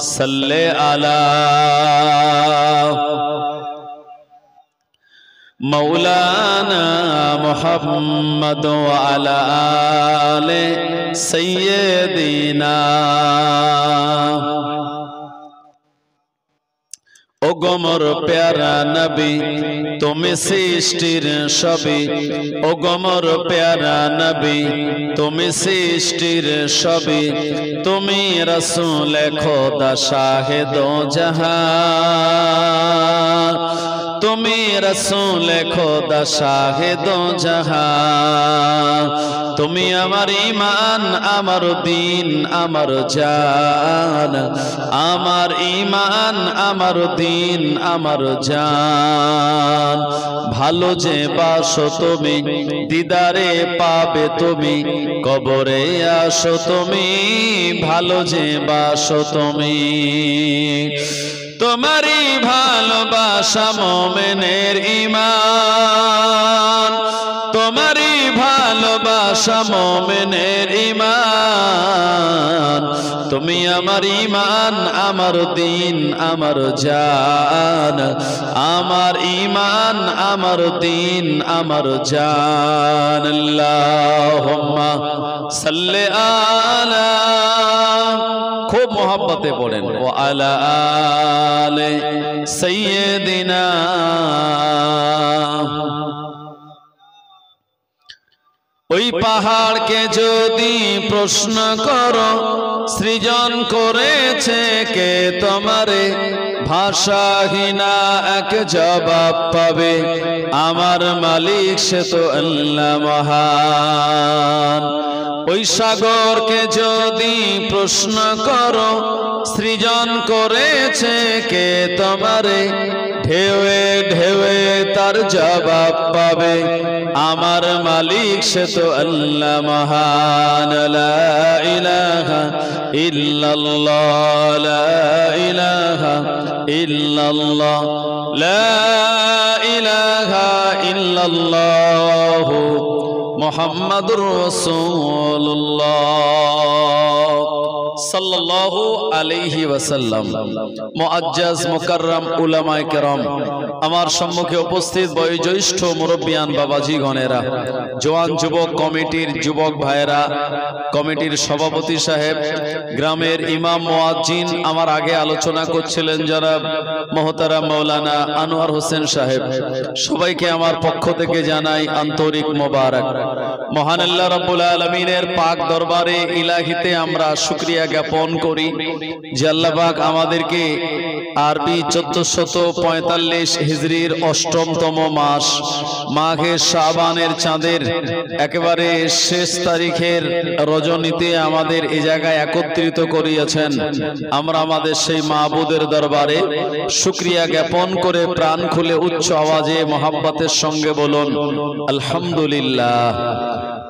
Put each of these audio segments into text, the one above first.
सल्ले अला मौलाना मुहम्मद व अला आले सय्यदिना। ओ गमर प्यारा नबी तुम सृष्टिर सभी, ओ गमर प्यारा नबी तुम सृष्टिर सभी, तुमी रसूल खुदा शाहिदो जहां, तुमी रसूल खुदा शाहिदो जहां। तुमी आमार ईमान आमार दीन आमार जान, आमार ईमान आमार दीन आमार जान। भालो जे बासो तुमी दीदारे पाबे तुमी, कबरे आसो तुमी भालो जे बासो तुमी। तुम्हारी भालोबासा मोमेनेर ईमान, तुम्हारी भालोबासा मोमेनेर ईमान। तुमी आमार ईमान आमार दीन आमार जान, आमार ईमान आमार दीन आमार जान। अल्लाहुम्मा सल्ले आला, खूब मोहब्बते पढ़ें, व अला आले सय्यदिना। ওই পাহাড়কে যদি প্রশ্ন করো সৃজন করেছে কে তোমারে, ভাষাহীনা এক জবাব পাবে, আমার মালিক সে তো আল্লাহ মহান। ওই সাগরকে যদি প্রশ্ন করো সৃজন করেছে কে তোমারে, ঢেউয়ে ঢেউয়ে তার জবাব পাবে, আমার মালিক সে তো আল্লাহ মহান। লা ইলাহা ইল্লাল্লাহ, লা ইলাহা ইল্লাল্লাহ, লা ইলাহা ইল্লাল্লাহ মুহাম্মাদুর রাসূলুল্লাহ সাল্লাল্লাহু আলাইহি ওয়াসাল্লাম। মুআজ্জাজ মুকাররম উলামায়ে কেরাম, আমার সম্মুখে উপস্থিত বয়োজ্যেষ্ঠ মুরব্বিয়ান বাবাজি গণেরা, জওয়ান যুবক কমিটির যুবক ভাইয়েরা, কমিটির সভাপতি সাহেব, গ্রামের ইমাম মুয়াজ্জিন, আমার আগে আলোচনা করছিলেন জনাব মুহতারাম মাওলানা আনোয়ার হোসেন সাহেব, সবাইকে আমার পক্ষ থেকে জানাই আন্তরিক মোবারক। মহান আল্লাহ রাব্বুল আলামিনের পাক দরবারে ইলাহিতে আমরা শুকরিয়া জ্ঞাপন করি যে আল্লাহ পাক আমাদেরকে আরবি 1445 হিজরির অষ্টমতম মাস মাঘে শাবানের চাঁদের একেবারে শেষ তারিখের রজনীতে আমাদের এই জায়গায় একত্রিত করিয়েছেন। আমরা আমাদের সেই মাবুদের দরবারে শুকরিয়া জ্ঞাপন করে প্রাণ খুলে উচ্চ আওয়াজে মহাব্বতের সঙ্গে বলুন আলহামদুলিল্লাহ।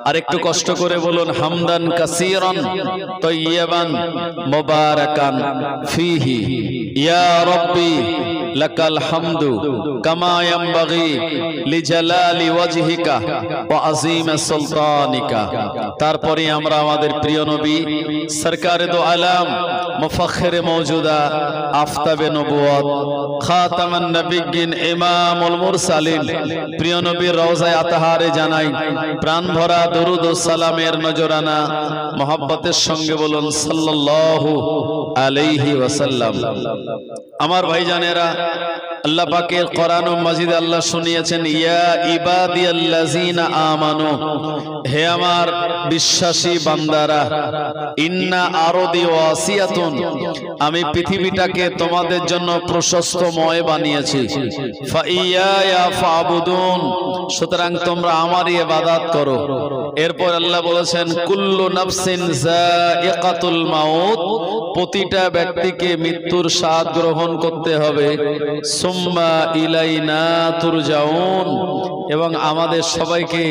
আর একটু কষ্ট করে বলুন হামদান কাসীরান তাইয়্যিবান মুবারাকান ফীহি, ইয়া রাব্বি লাকাল হামদু কামা ইয়ানবাগি লিজালালি ওয়াজহিকা ওয়া আযীম সুলতানিকা। তারপরে আমরা আমাদের প্রিয় নবী সরকারে দো আলম মুফাখখিরে মওজুদা আফতাবে নবুয়ত খাতামান নবিয়্যিন ইমামুল মুরসালিন প্রিয় নবীর রওজায়ে আতহারে জানাই প্রাণ ভরা দরুদ ও সালামের নজরানা মোহাব্বতের সঙ্গে বলুন সাল্লাল্লাহু আলাইহি ওয়াসাল্লাম। আমার ভাইজানেরা, আল্লাহ পাকের কোরআন ও মাজিদে আল্লাহ শুনিয়েছেন ইয়া ইবাদিয়াল্লাযিনা আমানু, হে আমার বিশ্বাসী বান্দারা, ইন্না আরদি ওয়াসিয়াতুন, আমি পৃথিবীটাকে তোমাদের জন্য প্রশস্তময় বানিয়েছি, ফাইয়া ফাবুদুন, সুতরাং তোমরা আমারই ইবাদত করো। এরপর আল্লাহ বলেছেন কুল্লু নাফসিন যায়িকাতুল মাউত, প্রতিটা ব্যক্তিকে মৃত্যুর স্বাদ গ্রহণ করতে হবে, সুম্মা ইলাইনা তুরজাউন, এবং আমাদের সবাইকে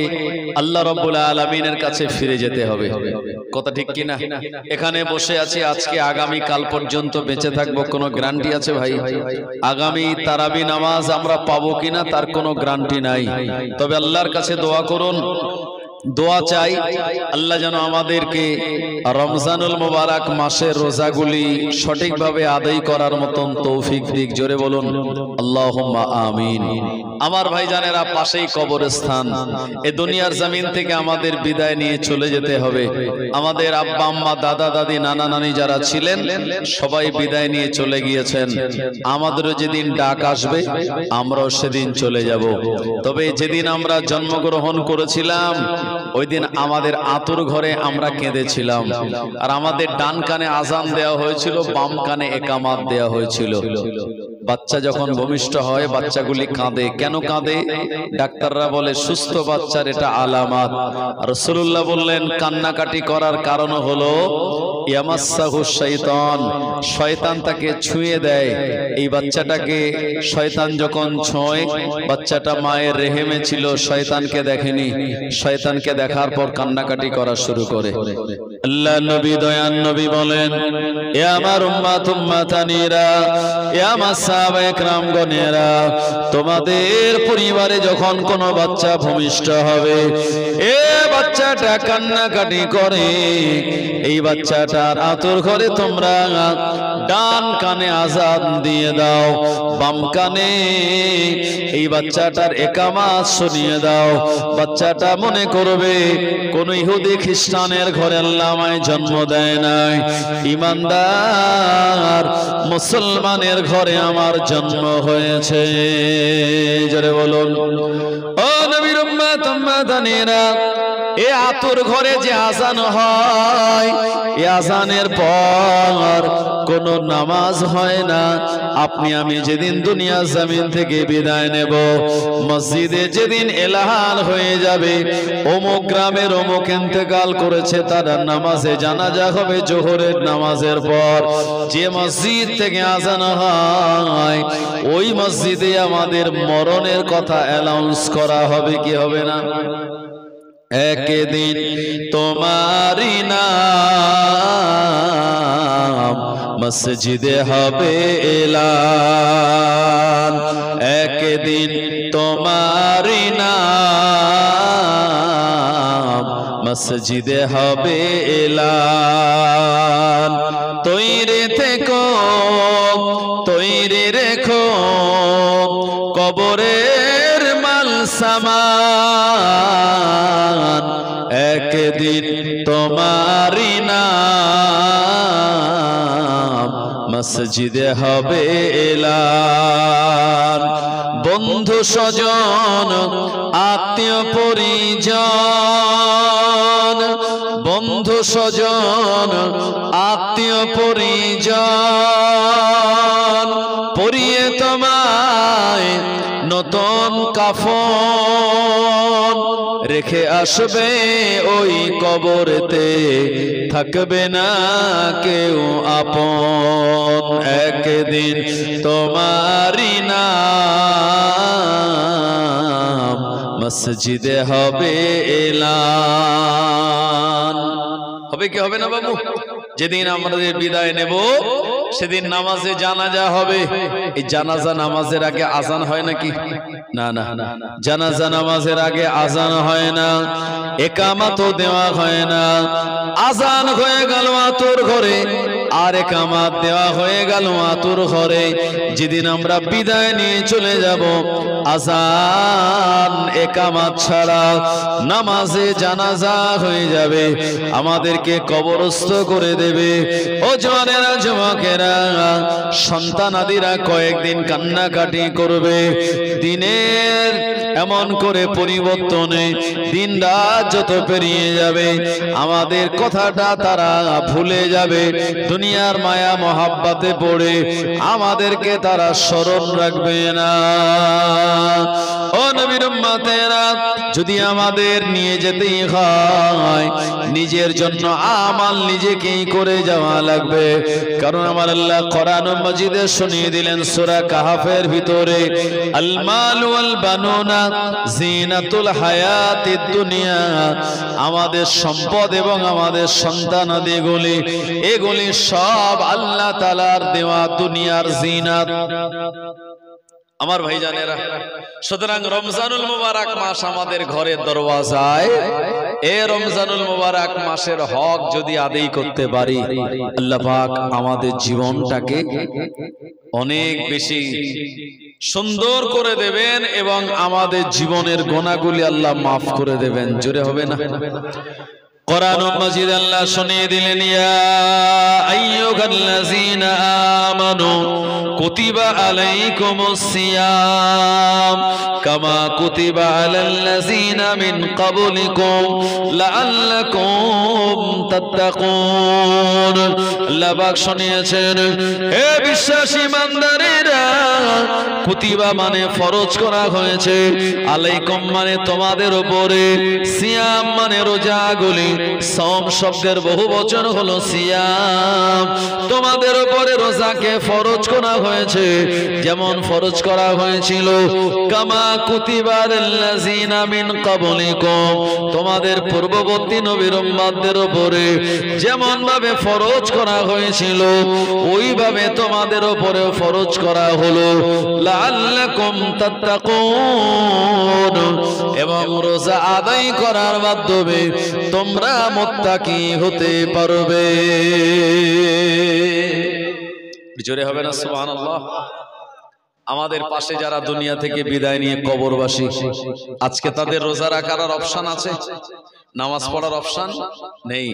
আল্লাহ রাব্বুল আলামিনের কাছে ফিরে যেতে হবে। কথা ঠিক কিনা? এখানে বসে আছি আজকে আগামী কাল পর্যন্ত বেঁচে থাকবো, কোনো গ্যারান্টি আছে ভাই? আগামী তারাবি নামাজ আমরা পাবো কিনা তার কোনো গ্যারান্টি নাই। তবে আল্লাহর কাছে দোয়া করুন দোয়া চাই আল্লাহ যেন আমাদেরকে রমজানুল মুবারক মাসের রোজাগুলি সঠিকভাবে আদায় করার মতন তৌফিক দিক। জোরে বলুন আল্লাহুম্মা আমিন। আমার ভাইজানেরা, পাশেই কবরস্থান। এই দুনিয়ার জমিন থেকে আমাদের বিদায় নিয়ে চলে যেতে হবে। আমাদের আব্বা আম্মা, দাদা দাদি, নানা নানি যারা ছিলেন সবাই বিদায় নিয়ে চলে গিয়েছেন। আমাদেরও যেদিন ডাক আসবে আমরাও সেদিন চলে যাব। তবে যেদিন আমরা জন্মগ্রহণ করেছিলাম ওই দিন আমাদের আতুর ঘরে আমরা কেঁদেছিলাম, আর আমাদের ডান কানে আজান দেওয়া হয়েছিল, বাম কানে একামাত দেওয়া হয়েছিল। বাচ্চা যখন ভূমিষ্ঠ হয় বাচ্চাগুলি কাঁদে। কেন কাঁদে? ডাক্তাররা বলে সুস্থ বাচ্চার এটা আলামত। রাসূলুল্লাহ বললেন কান্নাকাটি করার কারণ হলো ইয়ামাসসাহু শাইতান, শয়তান তাকে ছুঁয়ে দেয়। এই বাচ্চাটাকে শয়তান যখন ছোঁয়, বাচ্চাটা মায়ের রেহেমে ছিল, শয়তানকে দেখেনি, শয়তানকে দেখার পর কান্নাকাটি করা শুরু করে। আল্লাহ নবী, দয়ান নবী বলেন, এ আমার উম্মাত উম্মাতানিরা, এ আমার সাহাবায়ে কেরামগণেরা, তোমাদের পরিবারে যখন কোনো বাচ্চা ভূমিষ্ঠ হবে, এ বাচ্চাটা কান্নাকাটি করে, এই বাচ্চাটার আতুর ঘরে তোমরা ডান কানে আজান দিয়ে দাও, বাম কানে এই বাচ্চাটার একামাত শুনিয়ে দাও। বাচ্চাটা মনে করবে কোন ইহুদি খ্রিস্টানের ঘরে আল্লাহ আমায় জন্ম দেয় নাই, ইমানদার মুসলমানের ঘরে আমার জন্ম হয়েছে। জোরে বলুন ও নবীর উম্মত উম্মাতানিরা, এ আতুর ঘরে যে আজান হয়, এই আজানের পর কোন নামাজ হয় না। আপনি আমি যেদিন দুনিয়া জমিন থেকে বিদায় নেব, মসজিদে যেদিন এলান হয়ে যাবে অমুক গ্রামের অমুক ইন্তেকাল করেছে, তার নামাজে জানাজা হবে জোহরের নামাজের পর। যে মসজিদ থেকে আজান হয় ওই মসজিদে আমাদের মরণের কথা অ্যানাউন্স করা হবে, কি হবে না? একদিন তোমারি নাম মসজিদে হবে এলান, একদিন তোমারি নাম মসজিদে হবে এলান। তৈরি থেকো, তৈরি রেখো কবরের মাল সামান, একদিন তোমারি নাম মসজিদে হবে এলান। বন্ধু স্বজন আত্মীয় পরিজন, বন্ধু স্বজন আত্মীয় পরিজন পরিয়ে তোমায় নতুন কাফন রেখে আসবে ওই কবরেতে, থাকবে না কেউ আপন, একদিন তোমারি নাম মসজিদে হবে এলান। হবে কি হবে না বাবু? যেদিন আমাদের বিদায় নেব সেদিন নামাজে জানাজা হবে। এই জানাজা নামাজের আগে আজান হয় নাকি? না না, জানাজা নামাজের আগে আজান হয় না, একামাতও দেওয়া হয় না। আজান হয়ে গেল আতুর ঘরে আর একামাত দেওয়া হয়ে গেল আতুর ঘরে। যেদিন আমরা বিদায় নিয়ে চলে যাব, আজান একামাত ছাড়া নামাজে জানাজা হয়ে যাবে, আমাদেরকে কবরস্থ করে দেবে। ও জওয়ানেরা, যুবকেরা, সন্তানাদিরা কয়েকদিন কান্নাকাটি করবে। দিনের এমন করে পরিবর্তনে দিন রাত যত পেরিয়ে যাবে আমাদের কথাটা তারা ভুলে যাবে। দুনিয়ার মায়া মহাব্বতে পড়ে আমাদেরকে তারা স্মরণ রাখবে না। ও নবীর উম্মতেরা, যদি আমাদের নিয়ে যেতেই হয় নিজের জন্য আমাল নিজেকেই করে যাওয়া লাগবে। কারণ আমার আল্লাহ কোরআন মাজিদে শুনিয়ে দিলেন সূরা কাহফের ভিতরে, আল মাল ওয়াল বানুনা জিনাতুল হায়াতিদ দুনিয়া, আমাদের সম্পদ এবং আমাদের সন্তানাদিগুলি এগুলি সব আল্লাহ তাআলার দেওয়া দুনিয়ার জিনাত। আমার ভাইজানেরা, সুতরাং রমজানুল মুবারক মাস আমাদের ঘরের দরওয়াজায়। এই রমজানুল মুবারক মাসের হক যদি আদায় করতে পারি, আল্লাহ পাক আমাদের জীবনটাকে অনেক বেশি সুন্দর করে দেবেন এবং আমাদের জীবনের গুনাহগুলি আল্লাহ মাফ করে দেবেন। জোরে হবে না? কোরআন মাজিদ আল্লাহ শুনিয়ে দিলেন, ইয়া আইয়ুহাল্লাযীনা আমানু কুতিবা আলাইকুমুস সিয়াম কামা কুতিবা আলাল্লাযীনা মিন ক্বাবলিকুম লাআল্লাকুম তাত্তাকুন। আল্লাহ পাক শুনিয়েছেন, হে বিশ্বাসী বান্দারেরা, কুতিবা মানে ফরজ করা হয়েছে, আলাইকুম মানে তোমাদের উপরে, সিয়াম মানে রোজাগুলি। সাওম শব্দের বহু বচন হলো সিয়াম। তোমাদের উপরে রোজাকে ফরজ করা হয়েছে, যেমন ফরজ করা হয়েছিল কামা কুতিবা আলাল্লাযীনা মিন ক্বাবলিকুম, তোমাদের পূর্ববর্তী নবীর উম্মতদের উপরে যেমন ভাবে ফরজ করা হয়েছিল ওইভাবে তোমাদের উপরেও ফরজ করা হলো, লাআল্লাকুম তাত্তাকুন, এবং রোজা আদায় করার মাধ্যমে তোমরা মুত্তাকি হতে পারবে। জোরে হবে না সুবহানাল্লাহ? আমাদের পাশে যারা দুনিয়া থেকে বিদায় নিয়ে কবরবাসী, আজকে তাদের রোজা রাখার অপশন আছে? নামাজ পড়ার অপশন নেই।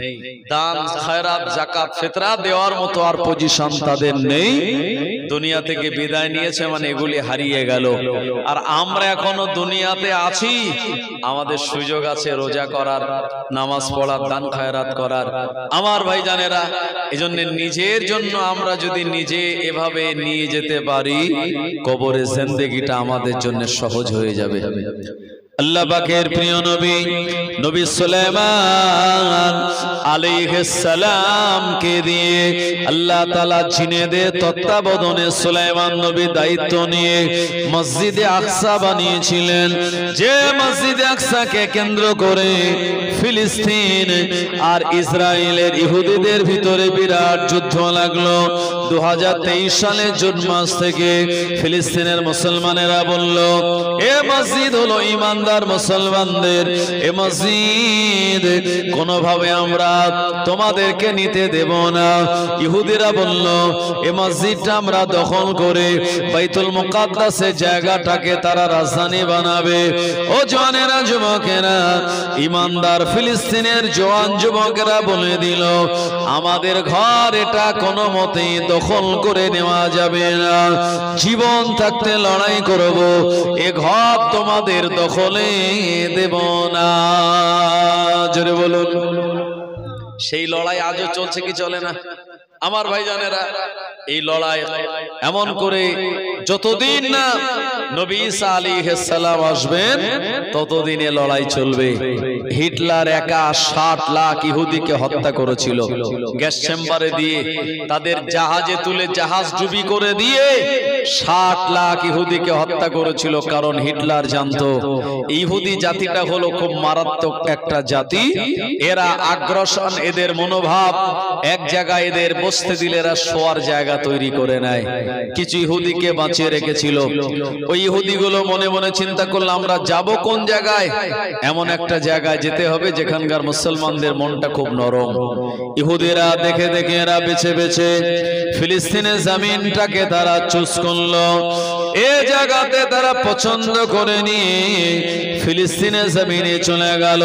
দান খায়রাত যাকাত ফিতরা দেওয়ার মতো আর পজিশন তাদের নেই। দুনিয়া থেকে বিদায় নিয়েছে মানে এগুলি হারিয়ে গেল। আর আমরা এখনো দুনিয়াতে আছি, আমাদের সুযোগ আছে রোজা করার, নামাজ পড়ার, দান খায়রাত করার। আমার ভাইজানেরা, এজন্য নিজের জন্য আমরা যদি নিজে এভাবে নিয়ে যেতে পারি, কবরে জিন্দেগিটা আমাদের জন্য সহজ হয়ে যাবে। আল্লাহ পাকের প্রিয় নবী, নবী সুলাইমান আলাইহিস সালাম কে দিয়ে আল্লাহ তাআলা জিনেদের তত্ত্বাবধানে সুলাইমান নবী দায়িত্ব নিয়ে মসজিদে আকসা বানিয়েছিলেন। যে মসজিদে আকসাকে কেন্দ্র করে ফিলিস্তিন আর ইসরায়েলের ইহুদিদের ভিতরে বিরাট যুদ্ধ লাগলো। 2023 সালের জুন মাস থেকে ফিলিস্তিনের মুসলমানেরা বলল, এ মসজিদ হলো ইমানদার মুসলমানদের, এ মসজিদ কোনোভাবে আমরা তোমাদেরকে নিতে দেব না। ইহুদিরা বলল, এ মসজিদটা আমরা দখল করে বাইতুল মুকাদ্দাসের জায়গাটাকে তারা রাজধানী বানাবে। ও জওয়ানেরা, যুবকেরা, ইমানদার ফিলিস্তিনের জওয়ান যুবকেরা বলে দিল, আমাদের ঘর এটা কোনো মতেই দখল করে নেওয়া যাবে না, জীবন থাকতে লড়াই করব, এ ঘর তোমাদের দখলে দেব না। জোরে বলুন। সেই লড়াই আজও চলছে কি চলে না? আমার ভাইজানেরা, এই লড়াই এমন করে যতদিন না নবী ঈসা আলাইহিস সালাম আসবেন ততদিন এই লড়াই চলবে। হিটলার একা 60 লাখ ইহুদিকে হত্যা করেছিল, গ্যাস চেম্বারে দিয়ে, তাদের জাহাজে তুলে জাহাজ ডুবি করে দিয়ে 60 লাখ ইহুদিকে হত্যা করেছিল। কারণ হিটলার জানতো ইহুদি জাতিটা হলো খুব মারাত্মক একটা জাতি, এরা আগ্রাসন, এদের মনোভাব এক জায়গায় এদের বসতে দিলে এরা শোয়ার জায়গা তৈরি করে নেয়। কিছু ইহুদিকে বাঁচিয়ে রেখেছিল। ওই ইহুদিগুলো মনে মনে চিন্তা করলো, আমরা যাব কোন জায়গায়? এমন একটা জায়গায় যেতে হবে যেখানকার মুসলমানদের মনটা খুব নরম। ইহুদিরা দেখে দেখে এরা বেছে বেছে ফিলিস্তিনের জমিনটাকে তারা চুজ করলো। এই জায়গাতে তারা পছন্দ করে নিয়ে ফিলিস্তিনের জমিনে চলে গেল।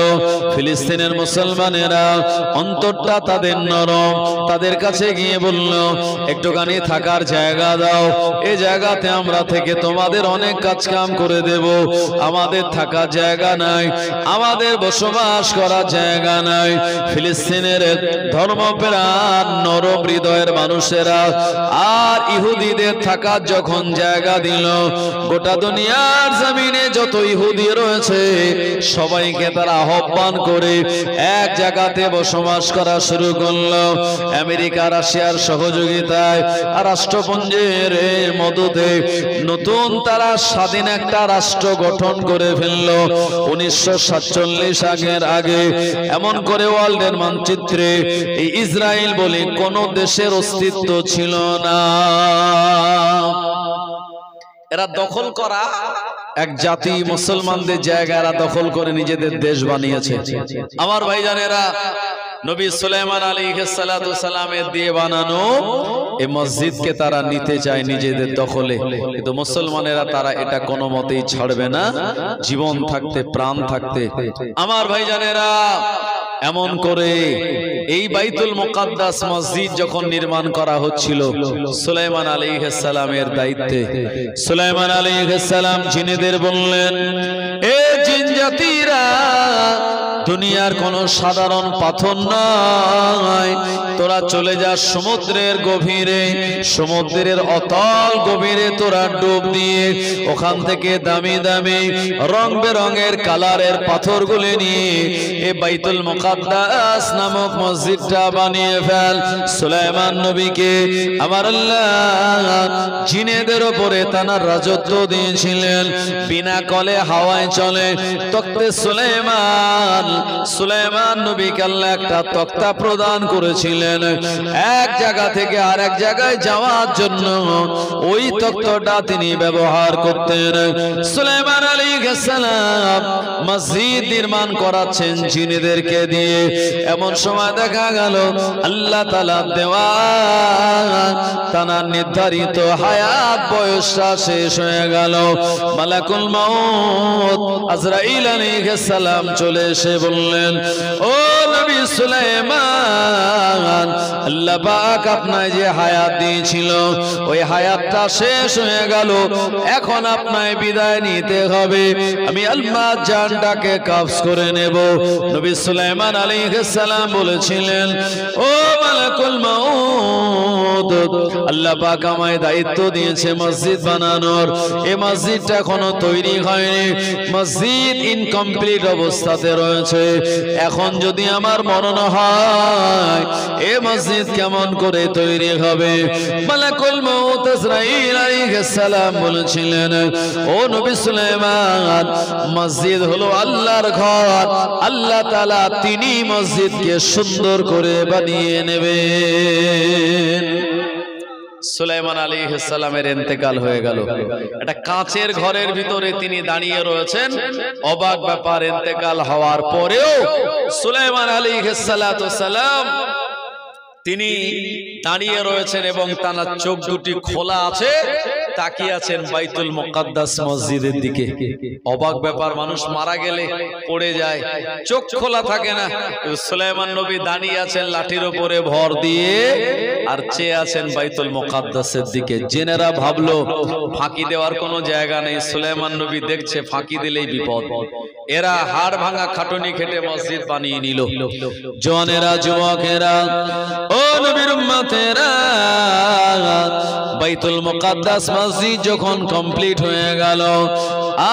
ফিলিস্তিনের মুসলমানেরা অন্তরটা তাদের নরম, তাদের কাছে গিয়ে বলল, একটুখানি থাকার জায়গা দাও, এই জায়গাতে আমরা থেকে তোমাদের অনেক কাজ কাম করে দেব। আমাদের থাকার জায়গা নাই, আমাদের বসবাস করার জায়গা নাই। ফিলিস্তিনের ধর্মপ্রাণ নরম হৃদয়ের মানুষেরা আর ইহুদিদের থাকার যখন জায়গা দিল, গোটা দুনিয়ার জমিনে যত ইহুদি রয়েছে সবাইকে তারা আহ্বান করে এক জায়গাতে বসবাস করা শুরু করলো। আমেরিকা রাশিয়ার সহযোগিতায় রাষ্ট্রপুঞ্জের মদতে নতুন তারা স্বাধীন একটা রাষ্ট্র গঠন করে ফেললো। 1947 আগের আগে এমন করে ওয়ার্ল্ডের মানচিত্রে এই ইসরায়েল বলে কোন দেশের অস্তিত্ব ছিল না। এরা দখল করা এক জাতি, মুসলমানদের জায়গা এরা দখল করে নিজেদের দেশ বানিয়েছে। আমার ভাইজানেরা, নবী সুলাইমান আলাইহিস সালাতু সালামের দিয়ে বানানো এই মসজিদকে তারা নিতে চায় নিজেদের দখলে, কিন্তু মুসলমানেরা তারা এটা কোনো মতেই ছাড়বে না, জীবন থাকতে, প্রাণ থাকতে। আমার ভাইজানেরা, এমন করে এই বাইতুল মুকাদ্দাস মসজিদ যখন নির্মাণ করা হচ্ছিল সুলাইমান আলাইহিস সালামের দায়িত্বে, সুলাইমান আলাইহিস সালাম জিনেদের বললেন, এ জিন জাতিরা, দুনিয়ার কোন সাধারণ পাথর নয়, তোরা চলে যা সমুদ্রের গভীরে, সমুদ্রের অতল গভীরে তোরা ডুব দিয়ে ওখান থেকে দামি দামি রং বেরঙের কালারের পাথরগুলি নিয়ে এই বাইতুল মুকাদ্দাস নামক মসজিদটা বানিয়ে ফেল। সুলাইমান নবীকে আমার আল্লাহ জিনেদের উপরে তানার রাজত্ব দিয়েছিলেন, বিনা কলে হাওয়ায় চলে তখতে সুলাইমান নবীকে আল্লাহ একটা তক্তা প্রদান করেছিলেন, এক জায়গা থেকে আরেক জায়গায় যাওয়ার জন্য ওই তক্তাটা তিনি ব্যবহার করতেন। সুলাইমান আলাইহিস সালাম মসজিদ নির্মাণ করাচ্ছেন জিনেদেরকে দিয়ে। এমন সময় দেখা গেল আল্লাহ তাআলা দেওয়া তানার নির্ধারিত হায়াত বয়সটা শেষ হয়ে গেল। মালাকুল মাউত আজরাইল আলাইহিস সালাম চলে এসে বললেন, ও নবী সুলাইমান, আল্লাহ পাক আপনাকে যে হায়াত দিয়েছিল ওই হায়াতটা শেষ হয়ে গেল, এখন আপনাকে বিদায় নিতে হবে, আমি আল্লাহ জানটাকে কবজ করে নেব। নবী সুলাইমান আলাইহিস সালাম বলেছিলেন, ও মালাকুল মাউত, আল্লাহ পাক আমায় দায়িত্ব দিয়েছে মসজিদ বানানোর, এই মসজিদটা এখনো তৈরি হয়নি, মসজিদ ইনকমপ্লিট অবস্থাতে রয়েছে, এখন যদি আমার মরণ হয় এই মসজিদ কেমন করে তৈরি হবে? মালাকুল মাউত আজরাইল আলাইহিস সালাম বলেছিলেন, ও নবী সুলাইমান, মসজিদ হলো আল্লাহর ঘর, আল্লাহ তাআলা তিনি মসজিদকে সুন্দর করে বানিয়ে নেবেন। সুলাইমান আলাইহিস সালামের ইন্তেকাল হয়ে গেল, একটা কাঁচের ঘরের ভিতরে তিনি দাঁড়িয়ে রয়েছেন। অবাক ব্যাপার, ইন্তেকাল হওয়ার পরেও সুলাইমান আলাইহিস সালাতু সালাম তিনি দাঁড়িয়ে রয়েছেন এবং তার চোখ দুটি খোলা আছে, তাকিয়ে আছেন বাইতুল মুকাদ্দাস মসজিদের দিকে। অবাক ব্যাপার, মানুষ মারা গেলে পড়ে যায়, চোখ খোলা থাকে না, সুলাইমান নবী দাঁড়িয়ে আছেন লাঠির উপরে ভর দিয়ে আর চেয়ে আছেন বাইতুল মুকাদ্দাসের দিকে। জেনেরা ভাবলো ফাঁকি দেওয়ার কোনো জায়গা নেই, সুলাইমান নবী দেখছে ফাঁকি দিলেই বিপদ। এরা হাড় ভাঙা খাটুনি খেটে মসজিদ বানিয়ে নিল। জওয়ানেরা, যুবকেরা, ও নবীর উম্মতেরা, বাইতুল মুকাদ্দাস মসজিদ যখন কমপ্লিট হয়ে গেল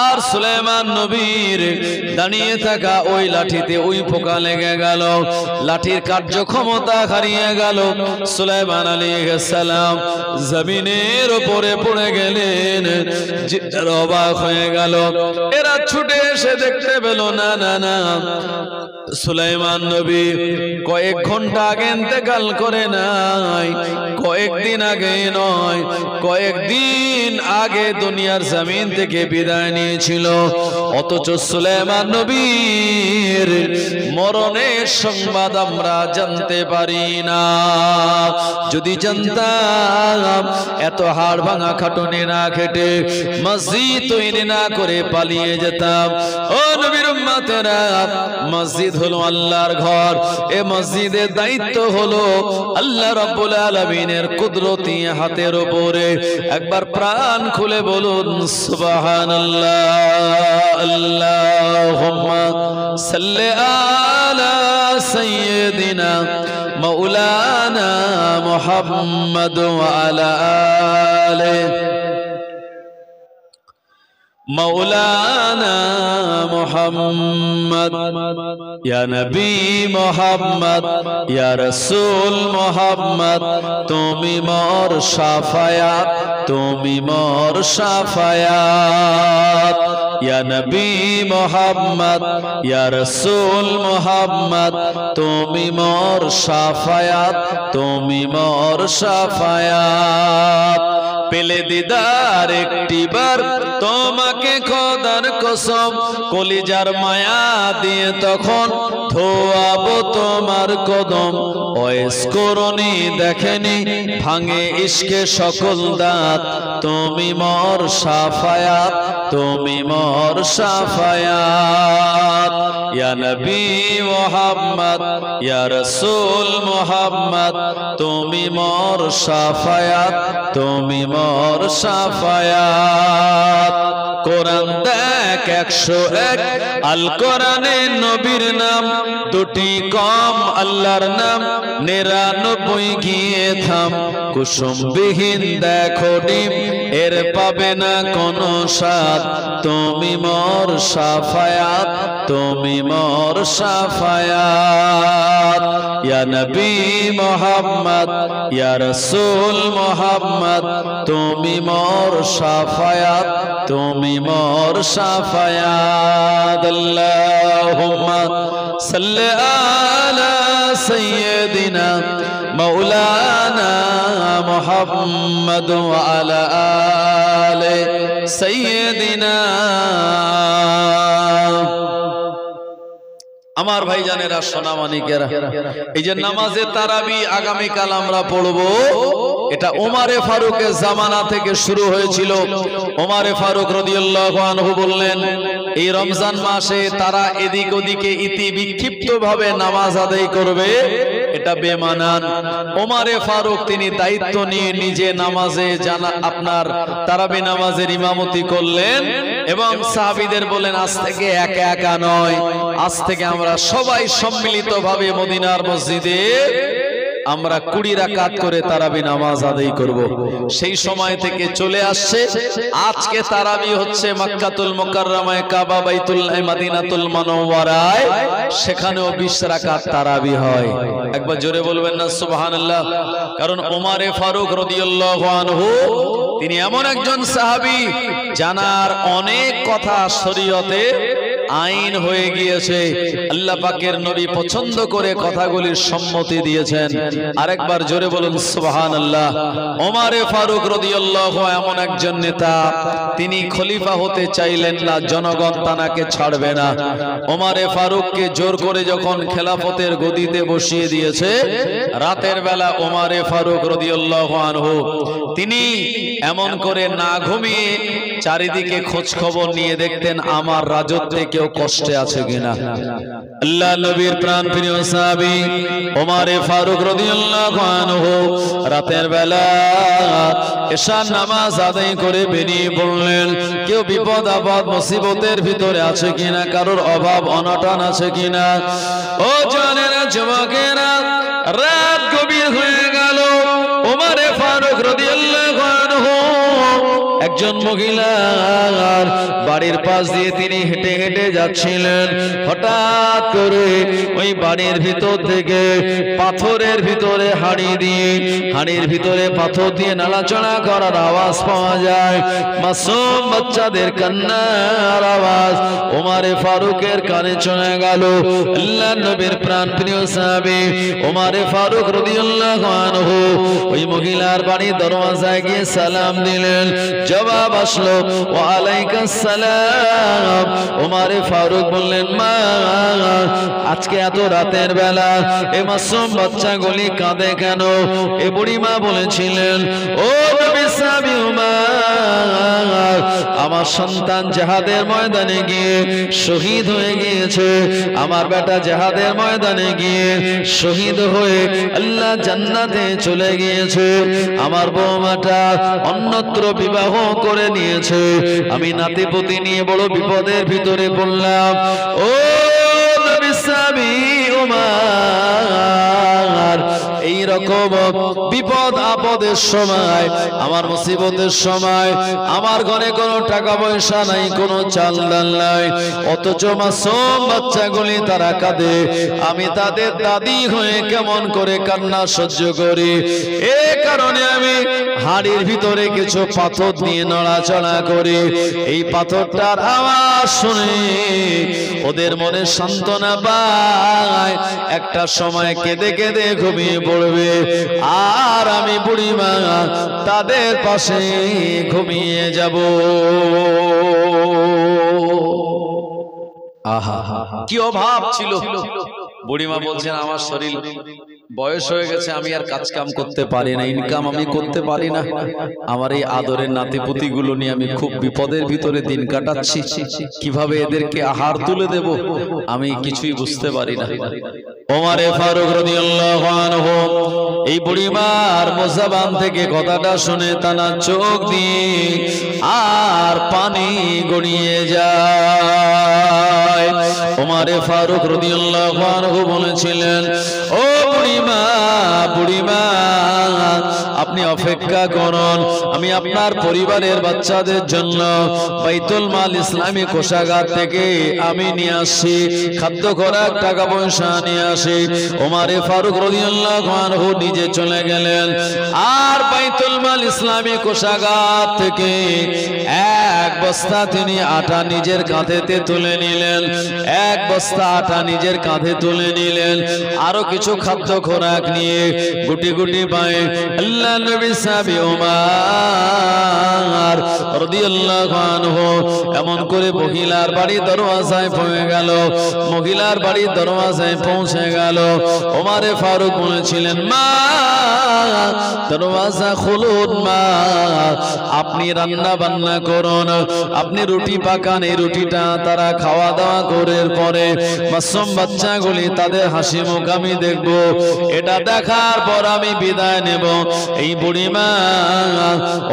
আর সুলাইমান নবীর দাঁড়িয়ে থাকা ওই লাঠিতে ওই পোকা লেগে গেল, লাঠির কার্যক্ষমতা হারিয়ে গেল, সুলাইমান আলাইহিস সালাম জমিনের উপরে পড়ে গেলেন। অবাক হয়ে গেল, এরা ছুটে এসে দেখতে পেল না না না, সুলাইমান নবী কয়েক ঘন্টা আগে ইন্তেকাল করে নাই, কয়েকদিন আগে নয়, কয়েকদিন আগে দুনিয়ার জমিন থেকে বিদায় নিয়েছিল। অথচ সুলাইমান নবীর মরণের সংবাদ আমরা জানতে পারি না। যদি জানতাম এত হাড় ভাঙা খাটুনি না খেটে মসজিদ তৈরি না করে পালিয়ে যেতাম। ও নবীর উম্মতেরা, মসজিদ হলো আল্লাহর ঘর, এই মসজিদের দায়িত্ব হলো আল্লাহ রাব্বুল আলামিনের কুদরতি হাতের উপরে। একবার প্রাণ খুলে বলুন সুবহানাল্লাহ। আল্লাহুম্মা সাল্লি আলা সাইয়্যিদিনা মাওলানা মুহাম্মদ ওয়া আলা আলিহি मौलाना मोहम्मद, या नबी मोहम्मद, या रसूल मोहम्मद, तुमी मोर शाफायात, तुमी मोर शाफायात, या नबी मोहम्मद, या रसूल मोहम्मद, तुमी मोर शाफायात, तुमी मोर शाफायात। পেলে দিদার একটিবার তোমাকে খোদার কসম কলিজার মায়া দিয়ে তখন ধোয়াবো তোমার কদম ওয়েস করনি দেখেনি ভাঙে ইশকে সকল দাঁত তুমি মোর শাফায়াত তুমি মোর শাফায়াত ইয়া নবী মুহাম্মদ ইয়া রাসূল মুহাম্মদ তুমি মোর শাফায়াত তুমি মোর শাফায়াত কোরআন দেখ 101 আল কোরআনে নবীর নাম দুটি কম আল্লাহর নাম 99 গিয়ে থাম কুসুমবিহীন দেখো ডিম এর পাবে না কোনো স্বাদ তুমি মোর শাফায়াত তুমি মোর শাফায়াত ইয়া নবী মুহাম্মদ ইয়া রাসূল মুহাম্মদ তুমি মোর শাফায়াত তুমি মোর শাফায়াত আল্লাহুম্মা সাল্লি আলা সাইয়্যিদিনা মাওলানা মুহাম্মদ ওয়া আলা আলি সাইয়্যিদিনা আমার ভাইজানেরা সোনামানিকেরা এই যে নামাজে তারাবি আগামী কাল আমরা পড়ব এটা ওমরে ফারুকের জামানা থেকে শুরু হয়েছিল ওমরে ফারুক রাদিয়াল্লাহু আনহু বললেন এই রমজান মাসে তারা এদিক ওদিকে ইতি বিক্ষিপ্তভাবে নামাজ আদায় করবে এটা বেমানান ওমরে ফারুক তিনি দায়িত্ব নিয়ে নিজে নামাজে জানা আপনার তারাবি নামাজের ইমামতি করলেন এবং সাহাবীদের বলেন আজ থেকে একা একা নয় আজ থেকে আমরা সবাই সম্মিলিতভাবে মদিনার মসজিদে আমরা 20 রাকাত করে তারাবি নামাজ আদায় করব সেই সময় থেকে চলে আসছে আজকে তারাবি হচ্ছে মক্কাতুল মুকাররমায় কাবা বাইতুল্লাহ মদিনাতুল মুনাওয়ারায় সেখানেও 20 রাকাত তারাবি হয় একবার জোরে বলবেন না সুবহানাল্লাহ কারণ ওমরে ফারুক রাদিয়াল্লাহু আনহু তিনি এমন একজন সাহাবী জানার অনেক কথা শরীয়তে আইন হয়ে গিয়েছে আল্লাহ পাকের নবী পছন্দ করে কথাগুলির সম্মতি দিয়েছেন আরেকবার জোরে বলুন সুবহানাল্লাহ ওমরে ফারুক রাদিয়াল্লাহু এমন একজন নেতা তিনি খলিফা হতে চাইলেন না জনগণ তাকে ছাড়বে না ওমরে ফারুককে জোর করে যখন খেলাফতের গদিতে বসিয়ে দিয়েছে রাতের বেলা ওমরে ফারুক রাদিয়াল্লাহু আনহু তিনি এমন করে না ঘুমিয়ে চারিদিকে খোঁজ খবর নিয়ে দেখতেন আমার রাজত্বে কেউ কষ্টে আছে কিনা আল্লাহ নবীর প্রাণপ্রিয় সাহাবী ওমরে ফারুক রাদিয়াল্লাহু আনহু রাতের বেলা এশার নামাজ আদায় করে বেরিয়ে পড়লেন কেউ বিপদ আপদ মুসিবতের ভিতরে আছে কিনা কারোর অভাব অনটন আছে কিনা ও জানেরা যুবকেরা রাত গভীর হয়ে গেল ওমরে ফারুক রাদিয়াল্লাহু আনহু একজন মহিলার বাড়ির পাশ দিয়ে তিনি হেঁটে হেঁটে যাচ্ছিলেন হঠাৎ করে ওই বাড়ির ভিতর থেকে পাথরের ভিতরে হাড়ির ভিতরে পাথর দিয়ে নাড়াচাড়া করার আওয়াজ পাওয়া যায় মাসুম বাচ্চাদের কান্নার আওয়াজ ওমরে ফারুকের কানে চলে গেল আল্লাহর নবীর প্রাণপ্রিয় সাহাবী ওমরে ফারুক রাদিয়াল্লাহু আনহু ওই মহিলার বাড়ির দরওয়াজায় গিয়ে সালাম দিলেন জবাব আসলো ওয়া আলাইকুস সালাম ওমরে ফারুক বললেন মা আজকে এত রাতের বেলা এই মাসুম বাচ্চাগুলি কাঁদে কেন এই বুড়ি মা বলেছিলেন ও নবী সাহাবী উমর আমার সন্তান জিহাদের ময়দানে গিয়ে শহীদ হয়ে গিয়েছে আমার বেটা জিহাদের ময়দানে গিয়ে শহীদ হয়ে আল্লাহ জান্নাতে চলে গিয়েছে আমার বৌমাটা অন্যত্র বিবাহ করে নিয়েছে আমি নাতিপুতি নিয়ে বড় বিপদের ভিতরে পড়লাম ও নবী সাহাবী উমর এই রকম বিপদ আপদের সময় আমার মুসিবতের সময় আমার ঘরে কোনো টাকা পয়সা নাই কোনো চাল ডাল নাই অথচ মাসুম বাচ্চাগুলি তারা কাঁদে আমি তাদের দাদি হয়ে কেমন করে কান্না সহ্য করি এই কারণে আমি হাড়ির ভিতরে কিছু পাথর নিয়ে নড়াচড়া করে এই পাথরটার আওয়াজ শুনে ওদের মনে সান্ত্বনা পায়। একটা সময় কেঁদে কেঁদে ঘুমিয়ে পড়বে, আর আমি বুড়িমা তাদের পাশে ঘুমিয়ে যাব। আহা কি অভাব ছিল। বুড়িমা বলছেন আমার শরীর বয়স হয়ে গেছে, আমি আর কাজ কাম করতে পারি না, ইনকাম আমি করতে পারি না, আমার এই আদরের নাতিপুতি গুলো নিয়ে আমি খুব বিপদের ভিতরে দিন কাটাচ্ছি, কিভাবে এদেরকে আহার তুলে দেব আমি কিছুই বুঝতে পারি না। ওমরে ফারুক রাদিয়াল্লাহু আনহু এই বুড়িমার মুজবান থেকে কথাটা শুনে তার চোখ দিয়ে আর পানি গড়িয়ে যায়। ওমরে ফারুক রাদিয়াল্লাহু আনহু বলেছিলেন, ও বুড়িমা, বুড়িমা আপনি অপেক্ষা করুন, আমি আপনার পরিবারের বাচ্চাদের জন্য বাইতুল মাল ইসলামী কোষাগার থেকে আমি নিয়ে আসি, খাদ্য খোরাক টাকা পয়সা নিয়ে আসি। ওমরে ফারুক রাদিয়াল্লাহু আনহু নিজে চলে গেলেন, আর বাইতুল মাল ইসলামী কোষাগার থেকে এক বস্তা তিনি আটা নিজের কাঁধেতে তুলে নিলেন, এক বস্তা আটা নিজের কাঁধে তুলে নিলেন, আরো কিছু খাদ্য খোরাক নিয়ে গুটি গুটি পায়ে আল্লাহ নবী সাহাবী ওমর রাদিয়াল্লাহু আনহু এমন করে মহিলার বাড়ির দরওয়াজায় পৌঁছে গেল। মহিলার বাড়ির দরওয়াজায় পৌঁছে গেল। ওমরে ফারুক বলেছিলেন, মা দরওয়াজা খুলুন, মা আপনি রান্না বান্না করুন, আপনি রুটি পাকান, এই রুটিটা তারা খাওয়া দাওয়া করে পরে মাসুম বাচ্চাগুলি তাদের হাসি মুখ আমি দেখব, এটা দেখার পর আমি বিদায় নেব। এই বুড়িমা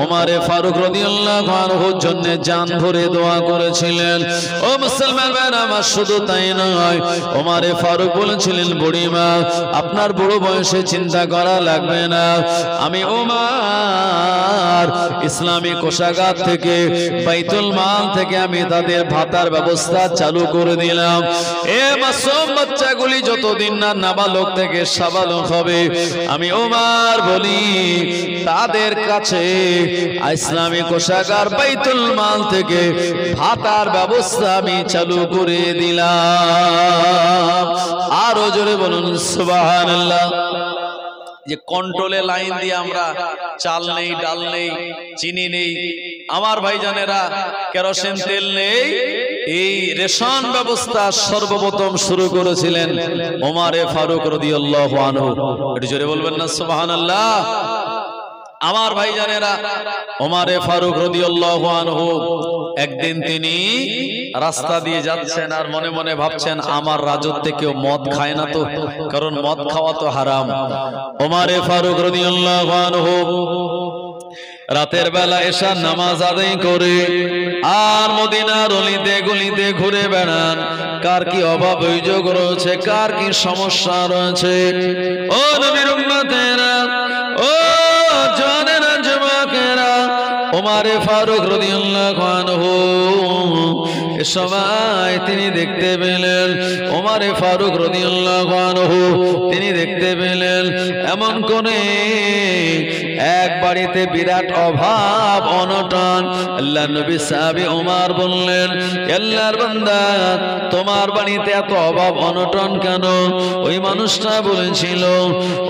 ওমরে ফারুক রাদিয়াল্লাহু আনহুর জন্য জান ভরে দোয়া করেছিলেন। ও মুসলমান ভাইরা আমার, শুধু তাই নয়, ওমরে ফারুক বলেছিলেন, বুড়িমা আপনার বুড়ো বয়সে চিন্তা করা লাগবে না, আমি ওমর ইসলামী কোষাগার থেকে বাইতুল মাল থেকে আমি তাদের ভাতার ব্যবস্থা চালু করে দিলাম। এ মাসুম বাচ্চাগুলি যতদিন না নাবালক থেকে সাবালক হবে, আমি ওমর বলি তাদের কাছে ইসলামী কোষাগার বাইতুল মাল থেকে ভাতার ব্যবস্থা আমি চালু করে দিলাম। আরো জোরে বলুন সুবহানাল্লাহ। যে কন্ট্রোলে লাইন দিয়ে আমরা চাল নেই, ডাল নেই, চিনি নেই, আমার ভাইজানেরা কেরোসিন তেল নেই, এই রেশন ব্যবস্থা সর্বপ্রথম শুরু করেছিলেন ওমরে ফারুক রাদিয়াল্লাহু আনহু। একটু জোরে বলবেন না সুবহানাল্লাহ। আমার ভাইজানেরা, ওমরে ফারুক রাদিয়াল্লাহু আনহু একদিন তিনি রাস্তা দিয়ে যাচ্ছেন আর মনে মনে ভাবছেন আমার রাজত্বে কেউ মদ খায় না তো, কারণ মদ খাওয়া তো হারাম। ওমরে ফারুক রাদিয়াল্লাহু আনহু রাতের বেলা এশার নামাজ আদায় করে আর মদিনার অলিতে গলিতে ঘুরে বেড়ান, কার কি অভাব অভিযোগ রয়েছে, কার কি সমস্যা রয়েছে। ও নবীর উম্মতেরা, ও জানেনা যুবকেরা, ওমরে ফারুক রাদিয়াল্লাহু আনহু এ সময় তিনি দেখতে পেলেন, ওমরে ফারুক রাদিয়াল্লাহু আনহু তিনি দেখতে পেলেন এমন কোনে এক বাড়িতে বিরাট অভাব অনটন। আল্লাহর নবী সাহাবী ওমর বললেন, আল্লাহর বান্দা তোমার বাড়িতে এত অভাব অনটন কেন? ওই মানুষটা বলেছিল,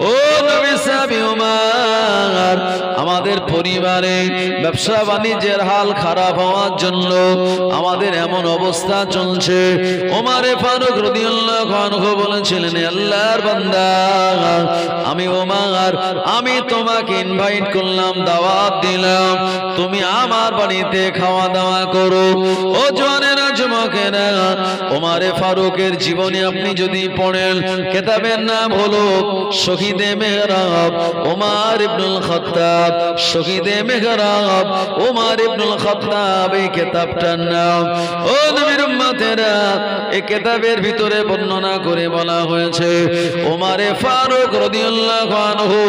ও নবী সাহাবী ওমর, আমাদের পরিবারে ব্যবসা বাণিজ্যের হাল খারাপ হওয়ার জন্য আমাদের এমন অবস্থা চলছে। ওমরে ফারুক রাদিয়াল্লাহু আনহু বলেছিলেন, আল্লাহর বান্দা আমি ওমর, আমি তোমাকে ইনভাইট করলাম, দাওয়াত দিলাম, তুমি আমার বাড়িতে খাওয়া দাওয়া করো। ও জওয়ানেরা যুবকেরা, ওমরে ফারুকের জীবনী আপনি যদি পড়েন, কিতাবের নাম হলো শহীদে মেহরাব ওমর ইবনুল খাত্তাব। শহীদে মেহরাব ওমর ইবনুল খাত্তাব এই কিতাবটার নাম। ও নবীর উম্মতেরা, এই কিতাবের ভিতরে বর্ণনা করে বলা হয়েছে ওমরে ফারুক রাদিয়াল্লাহু আনহু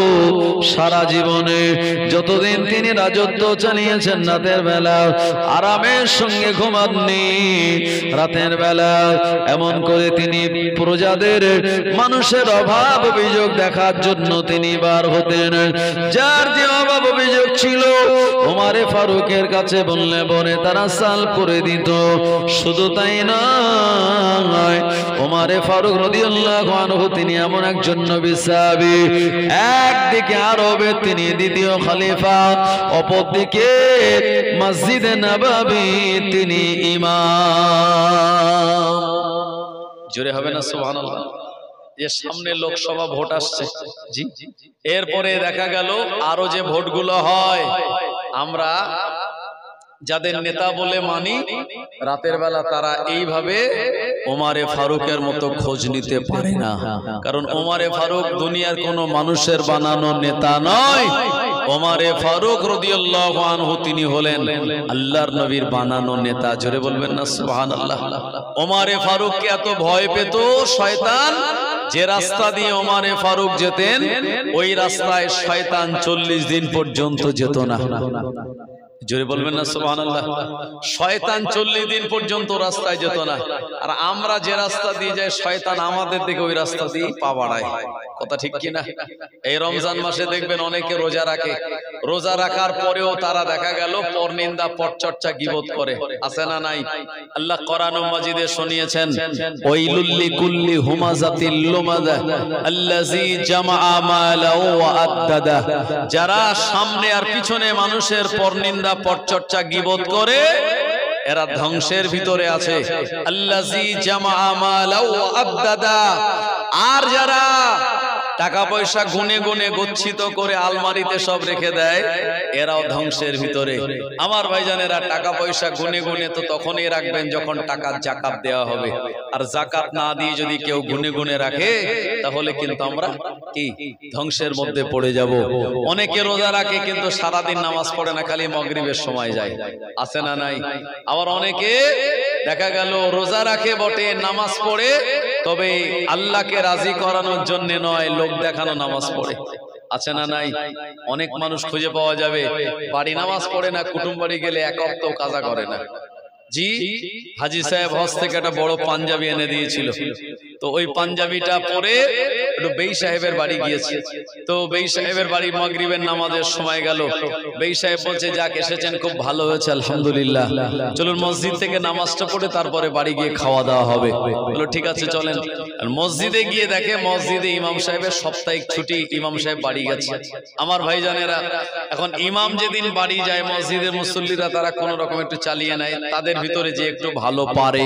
সারা জীবন জীবনে যতদিন তিনি রাজত্ব চালিয়েছেন রাতের বেলা আরামের সঙ্গে ঘুমাননি। রাতের বেলা এমন করে তিনি প্রজাদের মানুষের অভাব অভিযোগ দেখার জন্য তিনি বার হতেন। যার যে অভাব অভিযোগ ছিল ওমরে ফারুকের কাছে বললে বলে তারা সলভ করে দিত। শুধু তাই নয়, ওমরে ফারুক রাদিয়াল্লাহু আনহু তিনি এমন একজন নবী সাহাবী, একদিকে আরবে তিনি দ্বিতীয় খলিফা, অপরদিকে মসজিদে নববী তিনি ইমাম। জোরে হবে না সুবহানাল্লাহ? যে সামনে লোকসভা ভোট আসছে, জি, এরপরে দেখা গেল আরো যে ভোটগুলো হয়, আমরা যাদের নেতা বলে মানি রাতের বেলা তারা এইভাবে ওমরে ফারুকের মতো খোঁজ নিতে পারে না। কারণ ওমরে ফারুক দুনিয়ার কোনো মানুষের বানানো নেতা নয়। ওমরে ফারুক রাদিয়াল্লাহু আনহু তিনি হলেন আল্লাহর নবীর বানানো নেতা। জোরে বলবেন না সুবহানাল্লাহ? ওমরে ফারুককে এত ভয় পেত শয়তান, যে রাস্তা দিয়ে ওমরে ফারুক যেতেন ওই রাস্তায় শয়তান 40 দিন পর্যন্ত যেত না। জোরে বলবেন না সুবহানাল্লাহ? শয়তান 40 দিন পর্যন্ত রাস্তায় যেত না। আর আমরা যে রাস্তা দিয়ে যাই শয়তান আমাদের দিকে ওই রাস্তা দিয়ে পা বাড়ায়। কথা ঠিক কিনা? এই রমজান মাসে দেখবেন অনেকে রোজা রাখে, রোজা রাখার পরেও তারা দেখা গেল পরনিন্দা পরচর্চা গীবত করে। আছে না নাই? আল্লাহ কোরআন মাজিদে শুনিয়েছেন, ওয়াইলুল লিকুল্লি হুমাযাতিল লুমাযা আল্লাযী জামাআ মালাহু ওয়া আদ্দাদা। যারা সামনে আর পিছনে মানুষের পরনিন্দা পরচর্চা গীবত করে এরা ধ্বংসের ভিতরে আছে। আল্লাযী জামাআ মালাহু ওয়া আদ্দাদা। আর যারা টাকা পয়সা গুনে গুনে গচ্ছিত করে আলমারিতে সব রেখে দেয় এরাও ধ্বংসের ভিতরে। আমার ভাইজানেরা টাকা পয়সা গুনে গুনে তো তখনই রাখবেন যখন টাকার যাকাত দেওয়া হবে। আর যাকাত না দিয়ে যদি কেউ গুনে গুনে রাখে তাহলে কিন্তু আমরা কি ধ্বংসের মধ্যে পড়ে যাব। অনেকে রোজা রাখে কিন্তু সারাদিন নামাজ পড়ে না, খালি মাগরিবের সময় যায়। আছে না নাই? আবার অনেকে দেখা গেল রোজা রাখে বটে, নামাজ পড়ে, তবে আল্লাহকে রাজি করানোর জন্য নয়, লোক দেখানো নামাজ পড়ে। আছে না নাই? অনেক মানুষ খুঁজে পাওয়া যাবে বাড়ি নামাজ পড়ে না, কুটুম বাড়ি গেলে এক হপ্তাহ কাজা করে না। জি, হাজী সাহেব হজ থেকে একটা বড় পাঞ্জাবি এনে দিয়েছিল, তো ওই পাঞ্জাবিটা পরে একটু বেই সাহেবের বাড়ি গিয়েছে। তো বেই সাহেবের বাড়ি মাগরিবের নামাজের সময় গেল। বেই সাহেব বলছে, যাক এসেছেন খুব ভালো হয়েছে আলহামদুলিল্লাহ, চলুন মসজিদ থেকে নামাজটা পড়ে তারপরে বাড়ি গিয়ে খাওয়া দাওয়া হবে। বললো ঠিক আছে চলেন। আর মসজিদে গিয়ে দেখে মসজিদে ইমাম সাহেবের সাপ্তাহিক ছুটি, ইমাম সাহেব বাড়ি গেছে। আমার ভাইজানেরা, এখন ইমাম যেদিন বাড়ি যায় মসজিদের মুসল্লিরা তারা কোন রকম একটু চালিয়ে নেয়, তাদের ভিতরে যে একটু ভালো পারে